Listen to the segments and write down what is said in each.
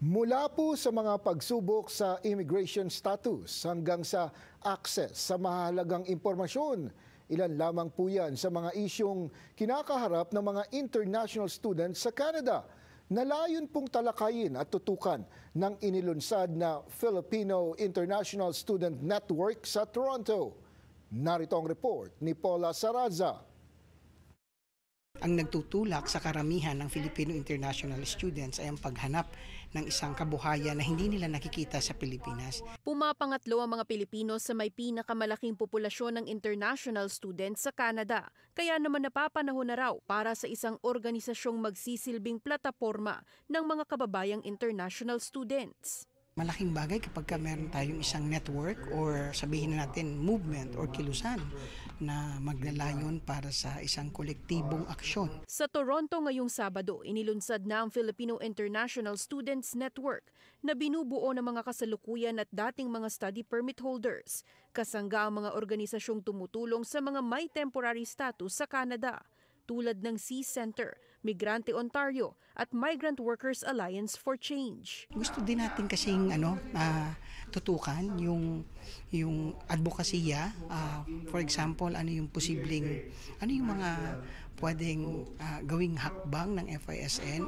Mula po sa mga pagsubok sa immigration status hanggang sa access sa mahalagang impormasyon, ilan lamang po yan sa mga isyong kinakaharap ng mga international students sa Canada na layon pong talakayin at tutukan ng inilunsad na Filipino International Student Network sa Toronto. Narito ang report ni Paula Saraza. Ang nagtutulak sa karamihan ng Filipino international students ay ang paghanap ng isang kabuhayan na hindi nila nakikita sa Pilipinas. Pumapangatlo ang mga Pilipino sa may pinakamalaking populasyon ng international students sa Canada. Kaya naman napapanahon na raw para sa isang organisasyong magsisilbing plataporma ng mga kababayang international students. Malaking bagay kapag meron tayong isang network or sabihin natin movement or kilusan na maglalayon para sa isang kolektibong aksyon. Sa Toronto ngayong Sabado, inilunsad na ang Filipino International Students Network na binubuo ng mga kasalukuyan at dating mga study permit holders, kasangga ang mga organisasyong tumutulong sa mga may temporary status sa Canada, tulad ng Sea Center, Migrante Ontario at Migrant Workers Alliance for Change. Gusto din natin kasing tutukan yung advokasya, for example, ano yung mga pwedeng gawing hakbang ng FISN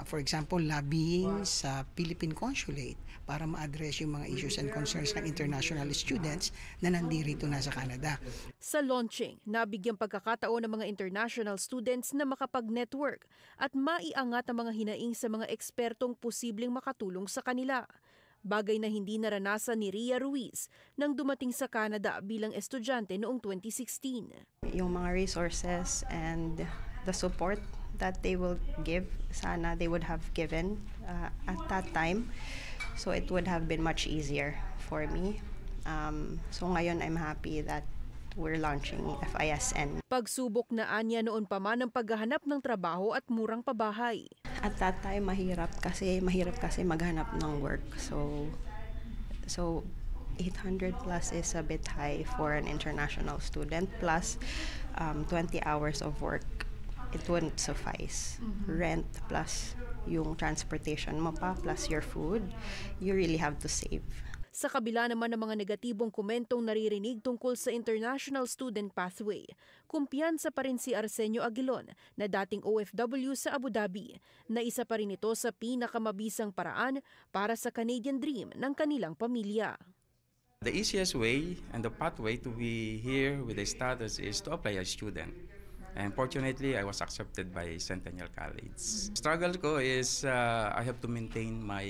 for example, lobbying sa Philippine Consulate para ma-address yung mga issues and concerns ng international students na nandirito na sa Canada. Sa launching, nabigyang pagkakataon ng mga international students na makapag-network at maiangat ang mga hinaing sa mga ekspertong posibleng makatulong sa kanila. Bagay na hindi naranasan ni Ria Ruiz nang dumating sa Canada bilang estudyante noong 2016. Yung mga resources and the support that they will give, sana they would have given at that time. So it would have been much easier for me. So ngayon I'm happy that we're launching FISN. Pagsubok na anya noon pa man ang paghahanap ng trabaho at murang pabahay. At that time mahirap kasi maghanap ng work. So 800 plus is a bit high for an international student, plus 20 hours of work. It wouldn't suffice. Rent plus yung transportation mo pa plus your food, you really have to save. Sa kabila naman ng mga negatibong komentong naririnig tungkol sa International Student Pathway, kumpiyansa pa rin si Arsenio Aguilon na dating OFW sa Abu Dhabi na isa pa rin ito sa pinakamabisang paraan para sa Canadian Dream ng kanilang pamilya. The easiest way and the pathway to be here with a status is to apply as student. And fortunately, I was accepted by Centennial College. Struggle ko is I have to maintain my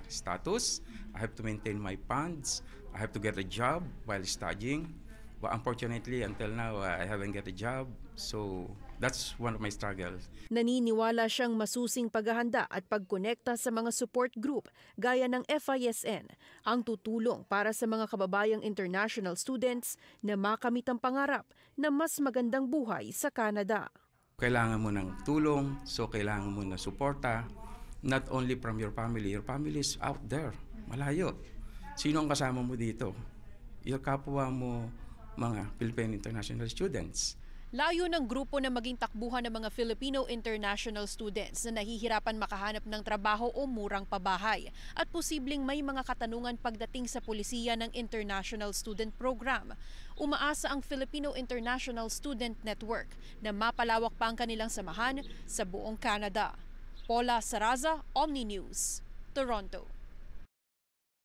status, I have to maintain my funds, I have to get a job while studying. But unfortunately, until now, I haven't get a job. So that's one of my struggles. Naniniwala siyang masusing paghahanda at pagkonekta sa mga support group gaya ng FISN ang tutulong para sa mga kababayang international students na makamit ang pangarap na mas magandang buhay sa Canada. Kailangan mo ng tulong, so kailangan mo ng suporta, not only from your family is out there, malayo. Sino ang kasama mo dito? Yung kapwa mo, mga Philippine international students. Layo ng grupo na maging takbuhan ng mga Filipino international students na nahihirapan makahanap ng trabaho o murang pabahay at posibleng may mga katanungan pagdating sa pulisiya ng International Student Program. Umaasa ang Filipino International Student Network na mapalawak pa ang kanilang samahan sa buong Canada. Paula Saraza, Omni News, Toronto.